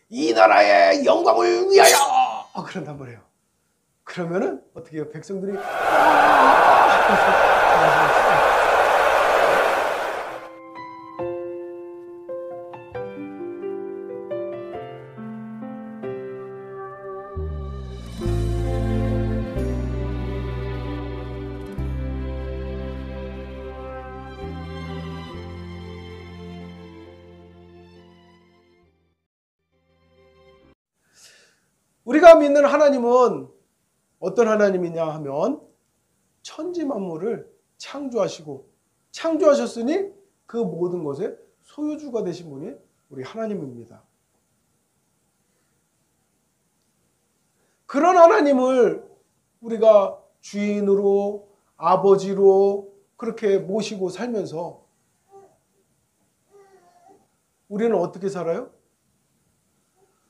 이 나라의 영광을 위하여 그런단 말이에요. 그러면은 어떻게 해요? 백성들이 우리가 믿는 하나님은 어떤 하나님이냐 하면 천지 만물을 창조하셨으니 그 모든 것의 소유주가 되신 분이 우리 하나님입니다. 그런 하나님을 우리가 주인으로 아버지로 그렇게 모시고 살면서 우리는 어떻게 살아요?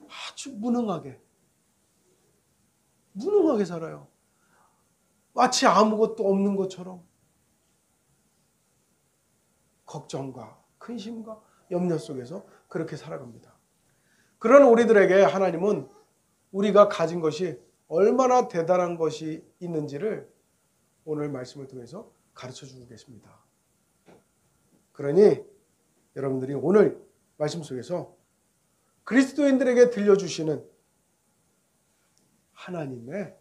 아주 무능하게 살아요. 마치 아무것도 없는 것처럼 걱정과 근심과 염려 속에서 그렇게 살아갑니다. 그런 우리들에게 하나님은 우리가 가진 것이 얼마나 대단한 것이 있는지를 오늘 말씀을 통해서 가르쳐주고 계십니다. 그러니 여러분들이 오늘 말씀 속에서 그리스도인들에게 들려주시는 하나님의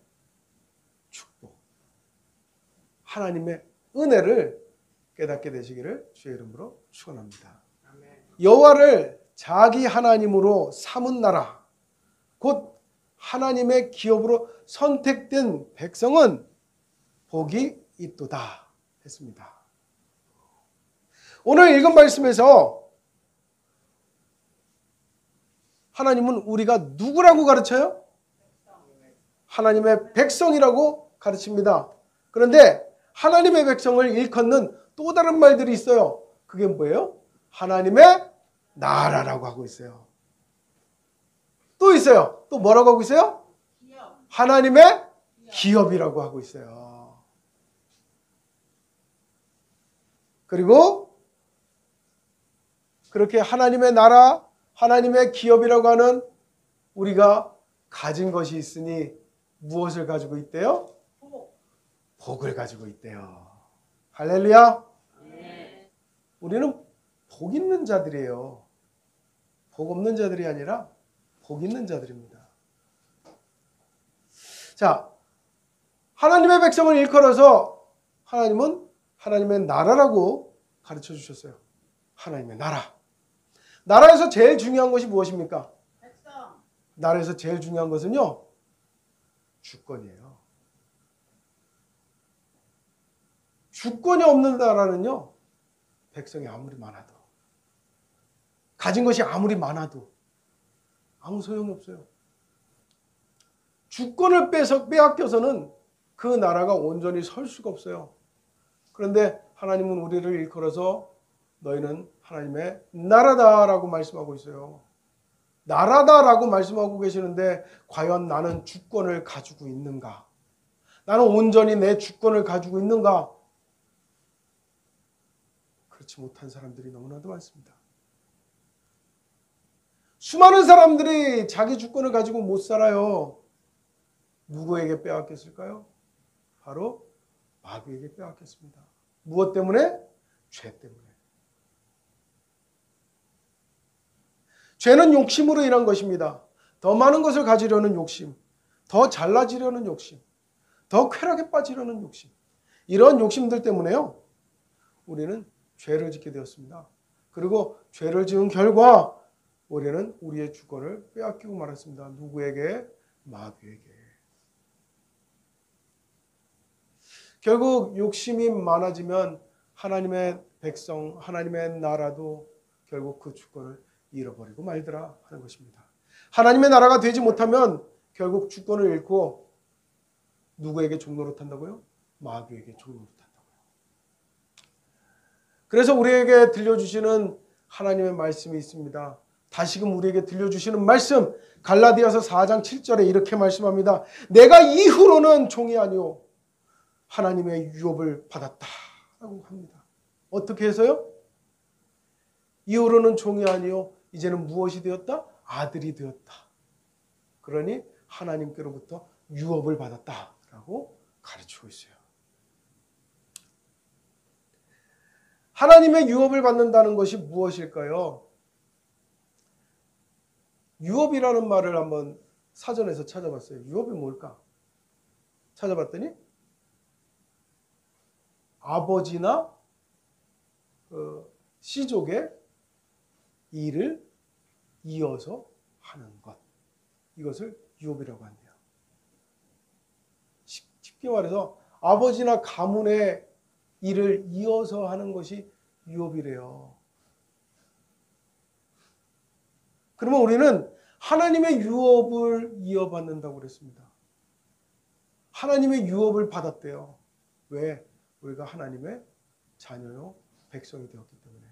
축복, 하나님의 은혜를 깨닫게 되시기를 주의 이름으로 축원합니다. 여호와를 자기 하나님으로 삼은 나라, 곧 하나님의 기업으로 선택된 백성은 복이 있도다 했습니다. 오늘 읽은 말씀에서 하나님은 우리가 누구라고 가르쳐요? 하나님의 백성이라고 가르칩니다. 그런데 하나님의 백성을 일컫는 또 다른 말들이 있어요. 그게 뭐예요? 하나님의 나라라고 하고 있어요. 또 있어요. 또 뭐라고 하고 있어요? 하나님의 기업이라고 하고 있어요. 그리고 그렇게 하나님의 나라, 하나님의 기업이라고 하는 우리가 가진 것이 있으니 무엇을 가지고 있대요? 복을 가지고 있대요. 할렐루야. 네. 우리는 복 있는 자들이에요. 복 없는 자들이 아니라 복 있는 자들입니다. 자, 하나님의 백성을 일컬어서 하나님은 하나님의 나라라고 가르쳐 주셨어요. 하나님의 나라. 나라에서 제일 중요한 것이 무엇입니까? 백성. 나라에서 제일 중요한 것은요, 주권이에요. 주권이 없는 나라는요, 백성이 아무리 많아도, 가진 것이 아무리 많아도 아무 소용이 없어요. 주권을 빼앗겨서는 그 나라가 온전히 설 수가 없어요. 그런데 하나님은 우리를 일컬어서 너희는 하나님의 나라다라고 말씀하고 있어요. 나라다라고 말씀하고 계시는데 과연 나는 주권을 가지고 있는가? 나는 온전히 내 주권을 가지고 있는가? 그렇지 못한 사람들이 너무나도 많습니다. 수많은 사람들이 자기 주권을 가지고 못 살아요. 누구에게 빼앗겼을까요? 바로 마귀에게 빼앗겼습니다. 무엇 때문에? 죄 때문에. 죄는 욕심으로 인한 것입니다. 더 많은 것을 가지려는 욕심, 더 잘나지려는 욕심, 더 쾌락에 빠지려는 욕심. 이런 욕심들 때문에요, 우리는 죄를 짓게 되었습니다. 그리고 죄를 지은 결과 우리는 우리의 주권을 빼앗기고 말았습니다. 누구에게? 마귀에게. 결국 욕심이 많아지면 하나님의 백성, 하나님의 나라도 결국 그 주권을 잃어버리고 말더라 하는 것입니다. 하나님의 나라가 되지 못하면 결국 주권을 잃고 누구에게 종노릇한다고요? 마귀에게 종노릇한다고요. 그래서 우리에게 들려주시는 하나님의 말씀이 있습니다. 다시금 우리에게 들려주시는 말씀, 갈라디아서 4장 7절에 이렇게 말씀합니다. 내가 이후로는 종이 아니오 하나님의 유업을 받았다라고 합니다. 어떻게 해서요? 이후로는 종이 아니오 이제는 무엇이 되었다? 아들이 되었다. 그러니 하나님께로부터 유업을 받았다라고 가르치고 있어요. 하나님의 유업을 받는다는 것이 무엇일까요? 유업이라는 말을 한번 사전에서 찾아봤어요. 유업이 뭘까? 찾아봤더니 아버지나 씨족의 일을 이어서 하는 것. 이것을 유업이라고 한대요. 쉽게 말해서 아버지나 가문의 일을 이어서 하는 것이 유업이래요. 그러면 우리는 하나님의 유업을 이어받는다고 그랬습니다. 하나님의 유업을 받았대요. 왜? 우리가 하나님의 자녀요 백성이 되었기 때문에.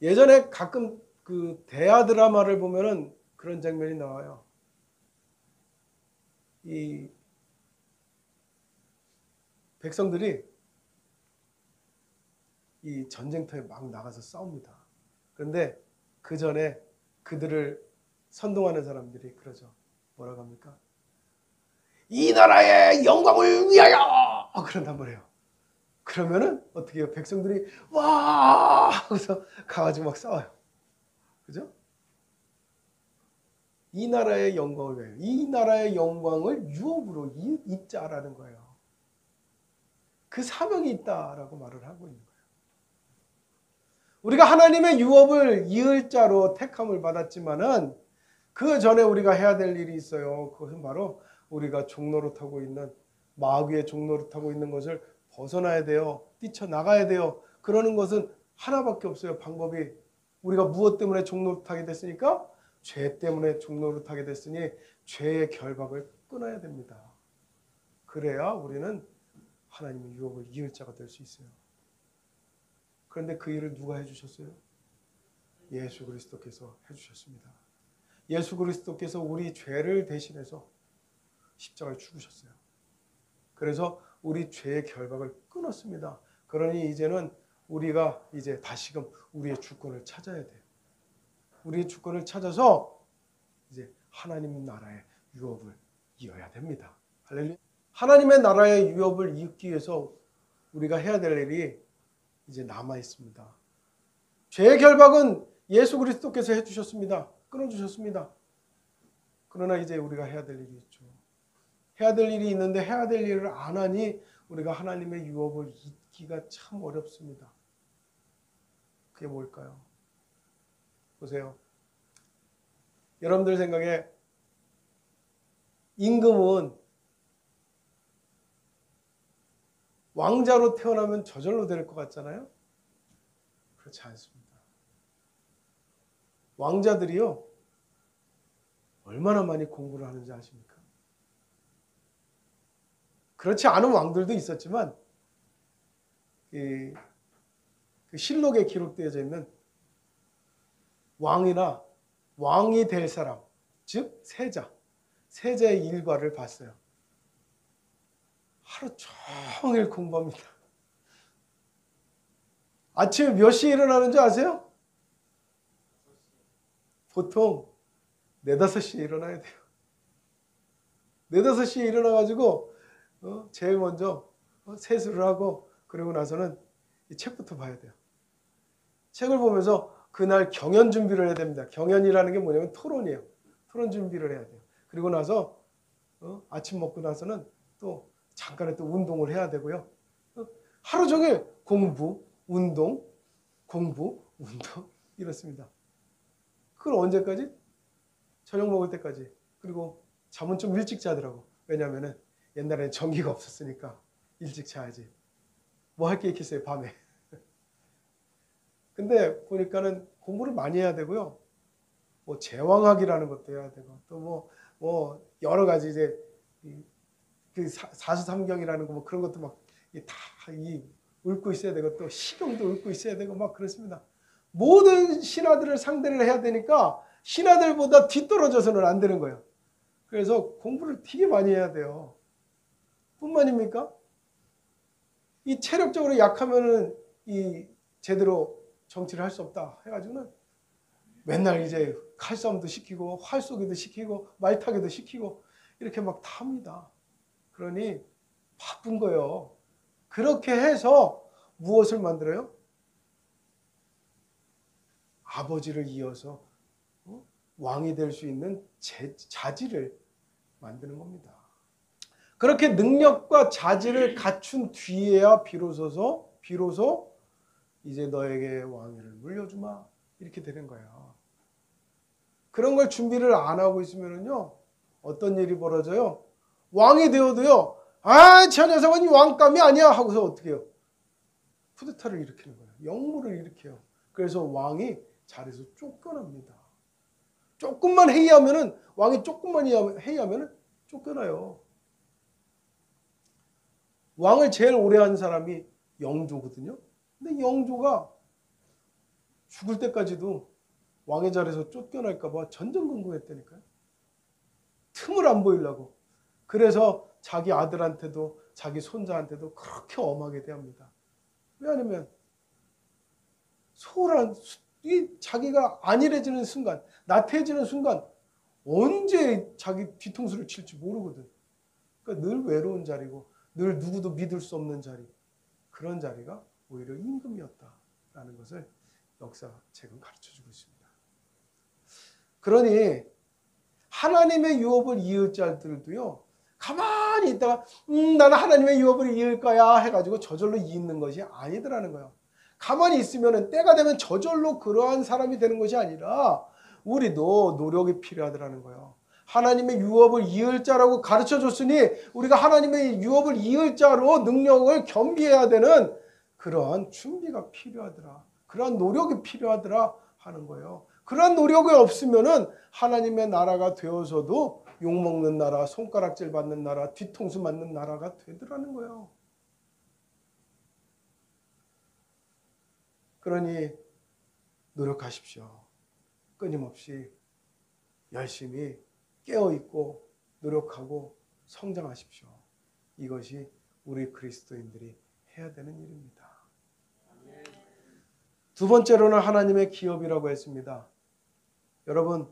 예전에 가끔 그 대하 드라마를 보면은 그런 장면이 나와요. 이 백성들이 이 전쟁터에 막 나가서 싸웁니다. 그런데 그 전에 그들을 선동하는 사람들이 그러죠. 뭐라고 합니까? 이 나라의 영광을 위하여! 그런단 말이에요. 그러면은 어떻게 해요? 백성들이 와! 하고서 가가지고 막 싸워요. 그죠? 이 나라의 영광을 위하여. 이 나라의 영광을 유업으로 잇자라는 거예요. 그 사명이 있다라고 말을 하고 있는 거예요. 우리가 하나님의 유업을 이을 자로 택함을 받았지만은 그 전에 우리가 해야 될 일이 있어요. 그것은 바로 우리가 종로를 타고 있는 마귀의 종로를 타고 있는 것을 벗어나야 돼요. 뛰쳐나가야 돼요. 그러는 것은 하나밖에 없어요. 방법이. 우리가 무엇 때문에 종로를 타게 됐으니까? 죄 때문에 종로를 타게 됐으니 죄의 결박을 끊어야 됩니다. 그래야 우리는 하나님의 유업을 이을 자가 될 수 있어요. 그런데 그 일을 누가 해주셨어요? 예수 그리스도께서 해주셨습니다. 예수 그리스도께서 우리 죄를 대신해서 십자가를 죽으셨어요. 그래서 우리 죄의 결박을 끊었습니다. 그러니 이제는 우리가 이제 다시금 우리의 주권을 찾아야 돼요. 우리의 주권을 찾아서 이제 하나님 나라의 유업을 이어야 됩니다. 할렐루야. 하나님의 나라의 유업을 이기 위해서 우리가 해야 될 일이 이제 남아 있습니다. 죄의 결박은 예수 그리스도께서 해주셨습니다. 끊어주셨습니다. 그러나 이제 우리가 해야 될 일이 있죠. 해야 될 일이 있는데 해야 될 일을 안 하니 우리가 하나님의 유업을 잇기가 참 어렵습니다. 그게 뭘까요? 보세요. 여러분들 생각에 임금은 왕자로 태어나면 저절로 될 것 같잖아요? 그렇지 않습니다. 왕자들이요, 얼마나 많이 공부를 하는지 아십니까? 그렇지 않은 왕들도 있었지만 그 실록에 기록되어져 있는 왕이나 왕이 될 사람, 즉 세자의 일과를 봤어요. 하루 종일 공부합니다. 아침에 몇 시에 일어나는지 아세요? 보통 4, 5시에 일어나야 돼요. 4, 5시에 일어나가지고 제일 먼저 세수를 하고 그러고 나서는 이 책부터 봐야 돼요. 책을 보면서 그날 경연 준비를 해야 됩니다. 경연이라는 게 뭐냐면 토론이에요. 토론 준비를 해야 돼요. 그리고 나서 아침 먹고 나서는 또 잠깐의 또 운동을 해야 되고요. 하루 종일 공부, 운동 이렇습니다. 그걸 언제까지? 저녁 먹을 때까지. 그리고 잠은 좀 일찍 자더라고. 왜냐하면 옛날에는 전기가 없었으니까 일찍 자야지. 뭐 할 게 있겠어요, 밤에. 근데 보니까는 공부를 많이 해야 되고요. 뭐 제왕학이라는 것도 해야 되고 또 뭐 여러 가지 이제 그 사수삼경이라는 거 뭐 그런 것도 막 다 읽고 있어야 되고 또 시경도 읽고 있어야 되고 막 그렇습니다. 모든 신하들을 상대를 해야 되니까 신하들보다 뒤떨어져서는 안 되는 거예요. 그래서 공부를 되게 많이 해야 돼요. 뿐만입니까? 이 체력적으로 약하면은 이 제대로 정치를 할 수 없다 해가지고는 맨날 이제 칼싸움도 시키고 활 쏘기도 시키고 말 타기도 시키고 이렇게 막 탑니다. 그러니 바쁜 거예요. 그렇게 해서 무엇을 만들어요? 아버지를 이어서 왕이 될 수 있는 자질을 만드는 겁니다. 그렇게 능력과 자질을 갖춘 뒤에야 비로소 이제 너에게 왕위를 물려주마 이렇게 되는 거예요. 그런 걸 준비를 안 하고 있으면요 어떤 일이 벌어져요? 왕이 되어도요 저 녀석은 왕감이 아니야 하고서 어떻게 해요? 쿠데타를 일으키는 거예요. 역무를 일으켜요. 그래서 왕이 자리에서 쫓겨납니다. 조금만 회의하면은 왕이 조금만 회의하면은 쫓겨나요. 왕을 제일 오래 한 사람이 영조거든요. 근데 영조가 죽을 때까지도 왕의 자리에서 쫓겨날까 봐 전전긍긍했다니까요. 틈을 안 보이려고. 그래서 자기 아들한테도 자기 손자한테도 그렇게 엄하게 대합니다. 왜냐하면 자기가 안일해지는 순간, 나태해지는 순간 언제 자기 뒤통수를 칠지 모르거든. 그러니까 늘 외로운 자리고 늘 누구도 믿을 수 없는 자리. 그런 자리가 오히려 임금이었다라는 것을 역사책은 가르쳐주고 있습니다. 그러니 하나님의 유업을 이을 자들도요. 가만히 있다가 나는 하나님의 유업을 이을 거야 해가지고 저절로 이는 것이 아니더라는 거예요. 가만히 있으면 때가 되면 저절로 그러한 사람이 되는 것이 아니라 우리도 노력이 필요하더라는 거예요. 하나님의 유업을 이을 자라고 가르쳐줬으니 우리가 하나님의 유업을 이을 자로 능력을 겸비해야 되는 그러한 준비가 필요하더라. 그러한 노력이 필요하더라 하는 거예요. 그러한 노력이 없으면은 하나님의 나라가 되어서도 욕먹는 나라, 손가락질 받는 나라, 뒤통수 맞는 나라가 되더라는 거예요. 그러니 노력하십시오. 끊임없이 열심히 깨어있고 노력하고 성장하십시오. 이것이 우리 그리스도인들이 해야 되는 일입니다. 두 번째로는 하나님의 기업이라고 했습니다. 여러분,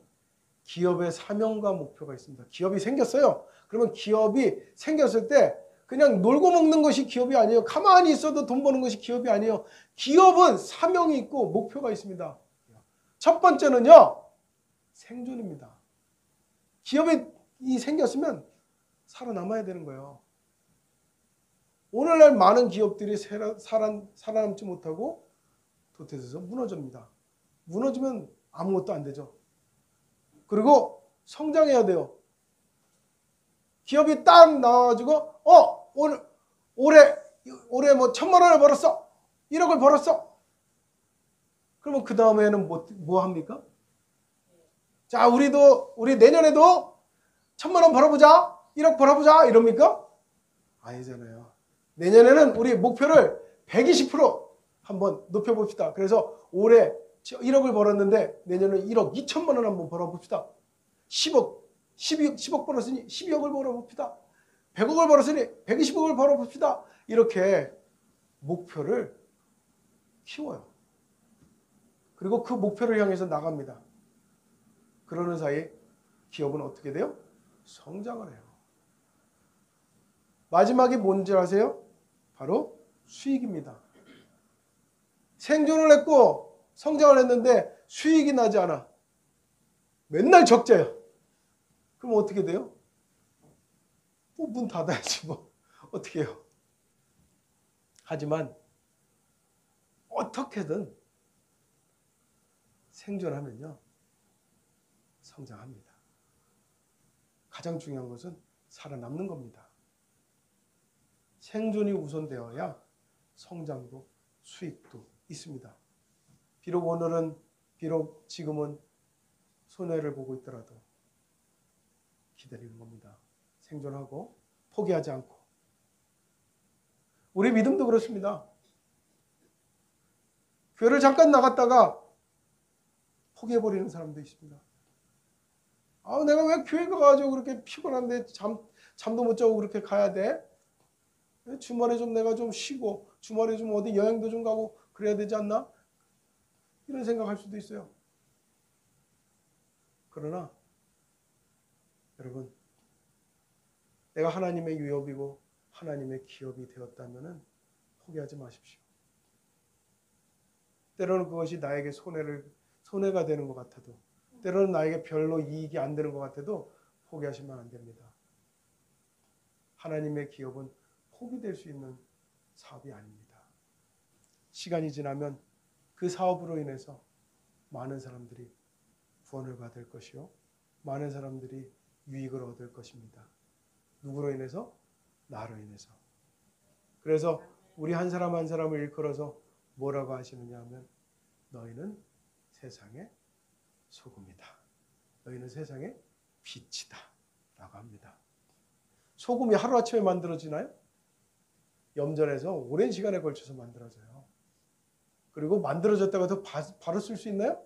기업의 사명과 목표가 있습니다. 기업이 생겼어요. 그러면 기업이 생겼을 때 그냥 놀고 먹는 것이 기업이 아니에요. 가만히 있어도 돈 버는 것이 기업이 아니에요. 기업은 사명이 있고 목표가 있습니다. 첫 번째는요, 생존입니다. 기업이 생겼으면 살아남아야 되는 거예요. 오늘날 많은 기업들이 살아남지 못하고 도태돼서 무너집니다. 무너지면 아무것도 안 되죠. 그리고 성장해야 돼요. 기업이 딱 나와가지고 올해 뭐 1,000만 원을 벌었어. 1억을 벌었어. 그러면 그 다음에는 뭐 합니까? 자, 우리 내년에도 1,000만 원 벌어보자. 1억 벌어보자. 이럽니까? 아니잖아요. 내년에는 우리 목표를 120% 한번 높여봅시다. 그래서 올해 1억을 벌었는데 내년은 1억 2천만 원 한번 벌어봅시다. 10억 벌었으니 12억을 벌어봅시다. 100억을 벌었으니 120억을 벌어봅시다. 이렇게 목표를 키워요. 그리고 그 목표를 향해서 나갑니다. 그러는 사이 기업은 어떻게 돼요? 성장을 해요. 마지막이 뭔지 아세요? 바로 수익입니다. 생존을 했고 성장을 했는데 수익이 나지 않아. 맨날 적자예요. 그럼 어떻게 돼요? 뭐 문 닫아야지 뭐. 어떻게 해요? 하지만 어떻게든 생존하면요. 성장합니다. 가장 중요한 것은 살아남는 겁니다. 생존이 우선되어야 성장도 수익도 있습니다. 비록 지금은 손해를 보고 있더라도 기다리는 겁니다. 생존하고 포기하지 않고. 우리 믿음도 그렇습니다. 교회를 잠깐 나갔다가 포기해버리는 사람도 있습니다. 내가 왜 교회 가가지고 그렇게 피곤한데 잠도 못 자고 그렇게 가야 돼? 주말에 좀 내가 좀 쉬고 주말에 좀 어디 여행도 좀 가고 그래야 되지 않나? 이런 생각할 수도 있어요. 그러나 여러분, 내가 하나님의 유업이고 하나님의 기업이 되었다면 포기하지 마십시오. 때로는 그것이 나에게 손해가 되는 것 같아도, 때로는 나에게 별로 이익이 안 되는 것 같아도 포기하시면 안 됩니다. 하나님의 기업은 포기될 수 있는 사업이 아닙니다. 시간이 지나면 그 사업으로 인해서 많은 사람들이 구원을 받을 것이요, 많은 사람들이 유익을 얻을 것입니다. 누구로 인해서? 나로 인해서. 그래서 우리 한 사람 한 사람을 일컬어서 뭐라고 하시느냐 하면, 너희는 세상의 소금이다. 너희는 세상의 빛이다. 라고 합니다. 소금이 하루아침에 만들어지나요? 염전에서 오랜 시간에 걸쳐서 만들어져요. 그리고 만들어졌다고 해서 바로 쓸 수 있나요?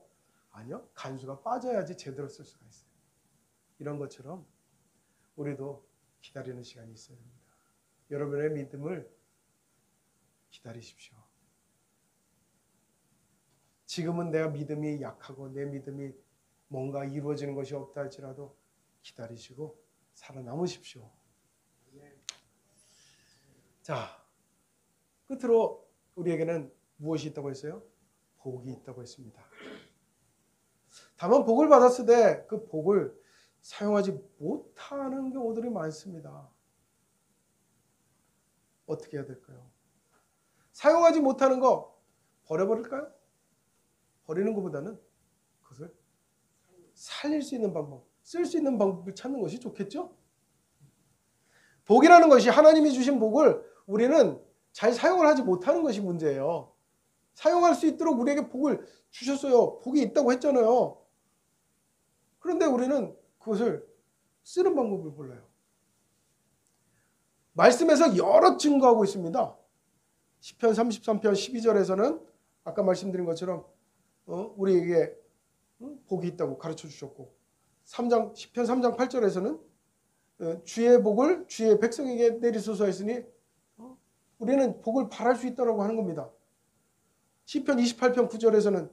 아니요. 간수가 빠져야지 제대로 쓸 수가 있어요. 이런 것처럼 우리도 기다리는 시간이 있어야 됩니다. 여러분의 믿음을 기다리십시오. 지금은 내가 믿음이 약하고 내 믿음이 뭔가 이루어지는 것이 없다 할지라도 기다리시고 살아남으십시오. 자, 끝으로 우리에게는 무엇이 있다고 했어요? 복이 있다고 했습니다. 다만 복을 받았을 때 그 복을 사용하지 못하는 경우들이 많습니다. 어떻게 해야 될까요? 사용하지 못하는 거 버려버릴까요? 버리는 것보다는 그것을 살릴 수 있는 방법, 쓸 수 있는 방법을 찾는 것이 좋겠죠? 복이라는 것이, 하나님이 주신 복을 우리는 잘 사용을 하지 못하는 것이 문제예요. 사용할 수 있도록 우리에게 복을 주셨어요. 복이 있다고 했잖아요. 그런데 우리는 그것을 쓰는 방법을 몰라요. 말씀에서 여러 증거하고 있습니다. 시편 33편 12절에서는 아까 말씀드린 것처럼 우리에게 복이 있다고 가르쳐 주셨고, 시편 3장 8절에서는 주의 복을 주의 백성에게 내리소서 했으니 우리는 복을 바랄 수 있다고 하는 겁니다. 시편 28편 9절에서는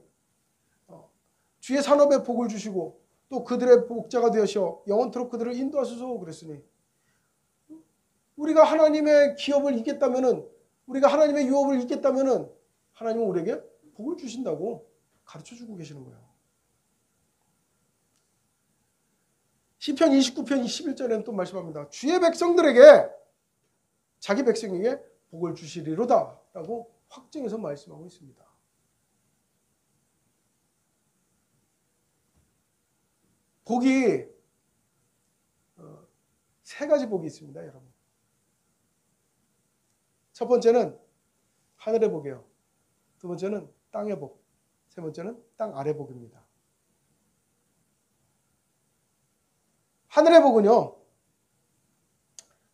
주의 산업에 복을 주시고 또 그들의 복자가 되셔 영원토록 그들을 인도하소서 그랬으니, 우리가 하나님의 기업을 잇겠다면은, 우리가 하나님의 유업을 잇겠다면은 하나님은 우리에게 복을 주신다고 가르쳐주고 계시는 거예요. 시편 29편 11절에는 또 말씀합니다. 주의 백성들에게, 자기 백성에게 복을 주시리로다 라고 확증해서 말씀하고 있습니다. 복이 세 가지 복이 있습니다, 여러분. 첫 번째는 하늘의 복이에요. 두 번째는 땅의 복. 세 번째는 땅 아래 복입니다. 하늘의 복은요,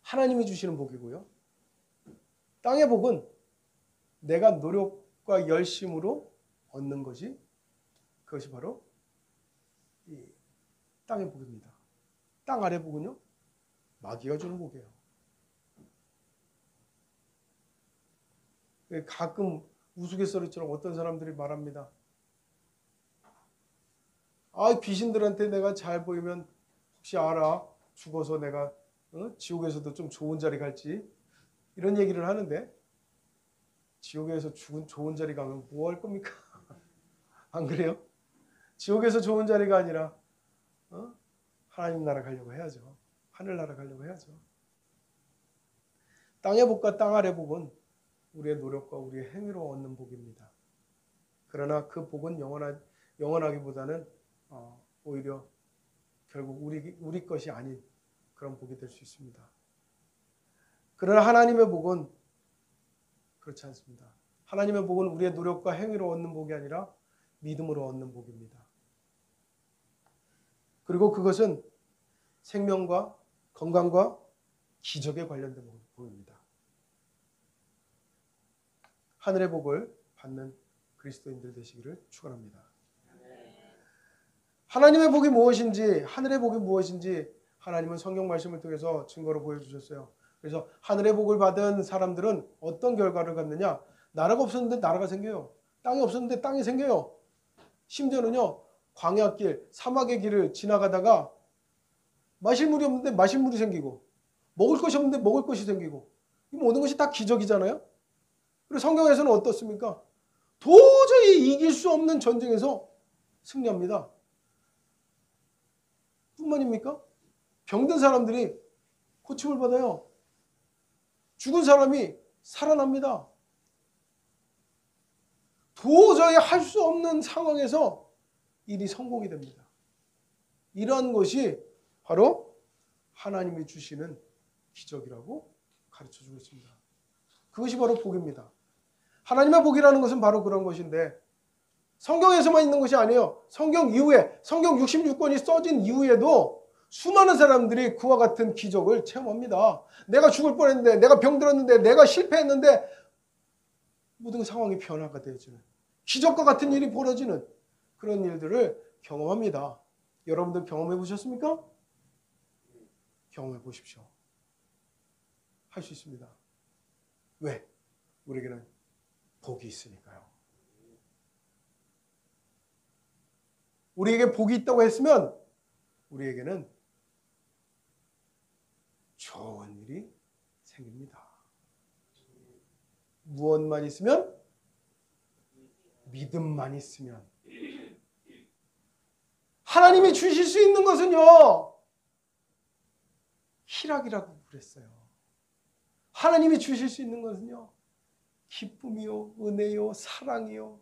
하나님이 주시는 복이고요. 땅의 복은 내가 노력과 열심으로 얻는 것이, 그것이 바로 이 땅의 복입니다. 땅 아래 복은요, 마귀가 주는 복이에요. 가끔 우스갯소리처럼 어떤 사람들이 말합니다. 귀신들한테 내가 잘 보이면 혹시 알아? 죽어서 내가 지옥에서도 좀 좋은 자리 갈지, 이런 얘기를 하는데, 지옥에서 죽은 좋은 자리 가면 뭐 할 겁니까? 안 그래요? 지옥에서 좋은 자리가 아니라 하나님 나라 가려고 해야죠. 하늘나라 가려고 해야죠. 땅의 복과 땅 아래 복은 우리의 노력과 우리의 행위로 얻는 복입니다. 그러나 그 복은 영원하기보다는 오히려 결국 우리 것이 아닌 그런 복이 될 수 있습니다. 그러나 하나님의 복은 그렇지 않습니다. 하나님의 복은 우리의 노력과 행위로 얻는 복이 아니라 믿음으로 얻는 복입니다. 그리고 그것은 생명과 건강과 기적에 관련된 복입니다. 하늘의 복을 받는 그리스도인들 되시기를 축원합니다. 하나님의 복이 무엇인지, 하늘의 복이 무엇인지 하나님은 성경 말씀을 통해서 증거로 보여주셨어요. 그래서 하늘의 복을 받은 사람들은 어떤 결과를 갖느냐? 나라가 없었는데 나라가 생겨요. 땅이 없었는데 땅이 생겨요. 심지어는요, 광야길, 사막의 길을 지나가다가 마실 물이 없는데 마실 물이 생기고 먹을 것이 없는데 먹을 것이 생기고 이 모든 것이 다 기적이잖아요. 그리고 성경에서는 어떻습니까? 도저히 이길 수 없는 전쟁에서 승리합니다. 뿐만입니까? 병든 사람들이 고침을 받아요. 죽은 사람이 살아납니다. 도저히 할 수 없는 상황에서 일이 성공이 됩니다. 이러한 것이 바로 하나님이 주시는 기적이라고 가르쳐주고 있습니다. 그것이 바로 복입니다. 하나님의 복이라는 것은 바로 그런 것인데 성경에서만 있는 것이 아니에요. 성경 이후에 성경 66권이 써진 이후에도 수많은 사람들이 그와 같은 기적을 체험합니다. 내가 죽을 뻔했는데, 내가 병들었는데, 내가 실패했는데 모든 상황이 변화가 되어지는 기적과 같은 일이 벌어지는 그런 일들을 경험합니다. 여러분들 경험해 보셨습니까? 경험해 보십시오. 할 수 있습니다. 왜? 우리에게는 복이 있으니까요. 우리에게 복이 있다고 했으면 우리에게는 좋은 일이 생깁니다. 무엇만 있으면? 믿음만 있으면. 하나님이 주실 수 있는 것은요, 희락이라고 그랬어요. 하나님이 주실 수 있는 것은요, 기쁨이요, 은혜요, 사랑이요,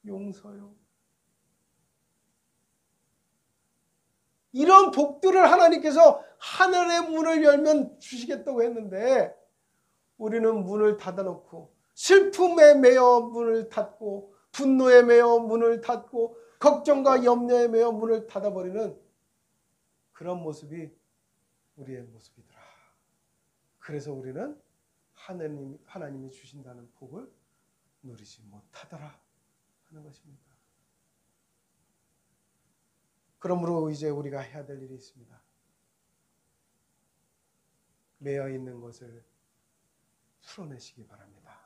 용서요. 이런 복들을 하나님께서 하늘의 문을 열면 주시겠다고 했는데 우리는 문을 닫아놓고 슬픔에 매여 문을 닫고 분노에 매여 문을 닫고 걱정과 염려에 매여 문을 닫아버리는 그런 모습이 우리의 모습이더라. 그래서 우리는 하나님이 주신다는 복을 누리지 못하더라 하는 것입니다. 그러므로 이제 우리가 해야 될 일이 있습니다. 매여 있는 것을 풀어내시기 바랍니다.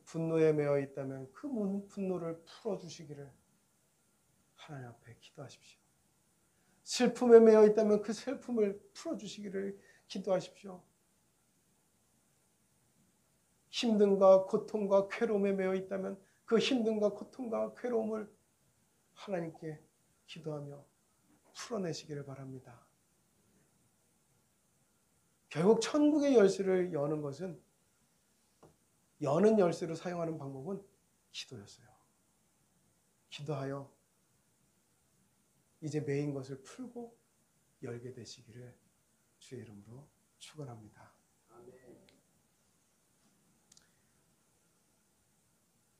분노에 매여 있다면 그 분노를 풀어주시기를 하나님 앞에 기도하십시오. 슬픔에 매여 있다면 그 슬픔을 풀어주시기를 기도하십시오. 힘듦과 고통과 괴로움에 매여 있다면 그 힘듦과 고통과 괴로움을 하나님께 기도하며 풀어내시기를 바랍니다. 결국 천국의 열쇠를 여는 것은 여는 열쇠로 사용하는 방법은 기도였어요. 기도하여 이제 매인 것을 풀고 열게 되시기를 주의 이름으로 축원합니다.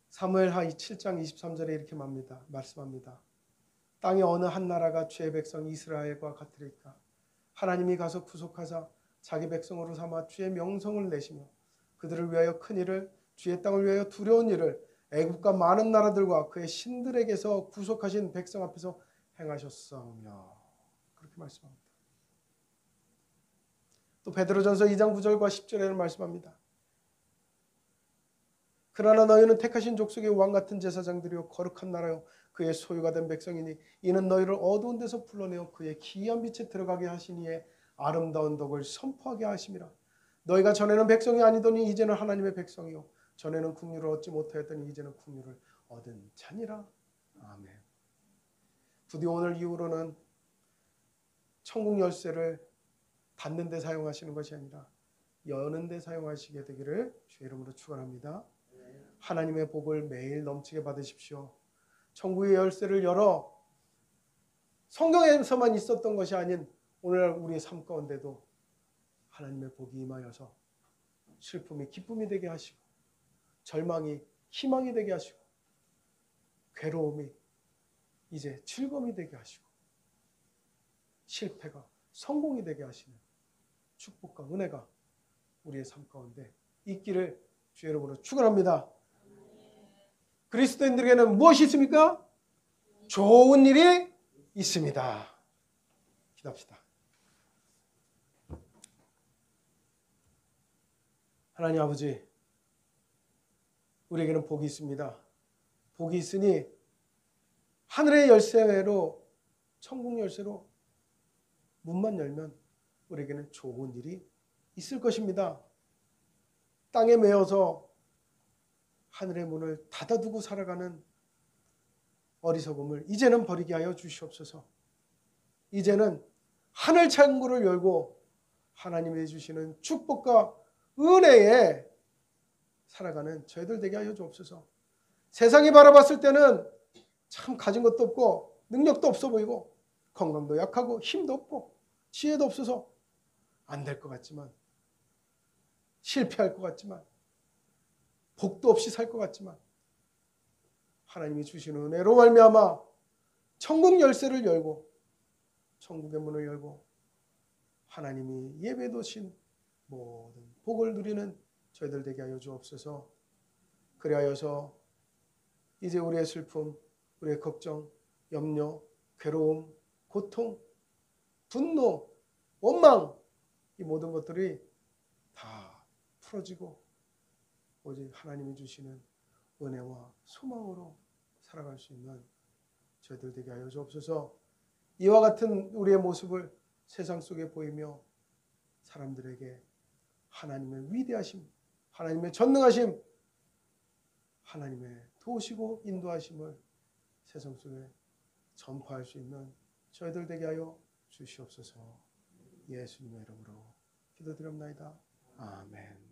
사무엘하 7장 23절에 이렇게 말씀합니다. 땅의 어느 한 나라가 주의 백성 이스라엘과 같으리까? 하나님이 가서 구속하사 자기 백성으로 삼아 주의 명성을 내시며 그들을 위하여 큰 일을, 주의 땅을 위하여 두려운 일을 애국과 많은 나라들과 그의 신들에게서 구속하신 백성 앞에서 행하셨사오며 그렇게 말씀합니다. 또 베드로전서 2장 9절과 10절에는 말씀합니다. 그러나 너희는 택하신 족속의 왕같은 제사장들이요 거룩한 나라요 그의 소유가 된 백성이니 이는 너희를 어두운 데서 불러내어 그의 기이한 빛에 들어가게 하시니에 아름다운 덕을 선포하게 하심이라. 너희가 전에는 백성이 아니더니 이제는 하나님의 백성이요 전에는 국류를 얻지 못하였더니 이제는 국류를 얻은 자니라. 아멘. 부디 오늘 이후로는 천국 열쇠를 닫는 데 사용하시는 것이 아니라 여는 데 사용하시게 되기를 주의 이름으로 축원합니다. 하나님의 복을 매일 넘치게 받으십시오. 천국의 열쇠를 열어 성경에서만 있었던 것이 아닌 오늘날 우리의 삶 가운데도 하나님의 복이 임하여서 슬픔이 기쁨이 되게 하시고 절망이 희망이 되게 하시고 괴로움이 이제 즐거움이 되게 하시고 실패가 성공이 되게 하시는 축복과 은혜가 우리의 삶 가운데 있기를 주의 이름으로 축원합니다. 그리스도인들에게는 무엇이 있습니까? 좋은 일이 있습니다. 기도합시다. 하나님 아버지, 우리에게는 복이 있습니다. 복이 있으니 하늘의 열쇠로, 천국 열쇠로 문만 열면 우리에게는 좋은 일이 있을 것입니다. 땅에 매여서 하늘의 문을 닫아두고 살아가는 어리석음을 이제는 버리게 하여 주시옵소서. 이제는 하늘 창구를 열고 하나님이 주시는 축복과 은혜에 살아가는 저희들 되게 하여 주옵소서. 세상이 바라봤을 때는 참 가진 것도 없고 능력도 없어 보이고 건강도 약하고 힘도 없고 지혜도 없어서 안 될 것 같지만, 실패할 것 같지만, 복도 없이 살 것 같지만, 하나님이 주시는 은혜로 말미암아 천국 열쇠를 열고 천국의 문을 열고 하나님이 예배 도신 모든 복을 누리는 저희들 되게 하여 주옵소서. 그리하여서 이제 우리의 슬픔, 우리의 걱정, 염려, 괴로움, 고통, 분노, 원망, 이 모든 것들이 다 풀어지고 오직 하나님이 주시는 은혜와 소망으로 살아갈 수 있는 저희들 되게 하여 주옵소서. 이와 같은 우리의 모습을 세상 속에 보이며 사람들에게 하나님의 위대하심, 하나님의 전능하심, 하나님의 도우시고 인도하심을 세상 속에 전파할 수 있는 저희들 되게 하여 주시옵소서. 예수님의 이름으로 기도드립니다. 아멘.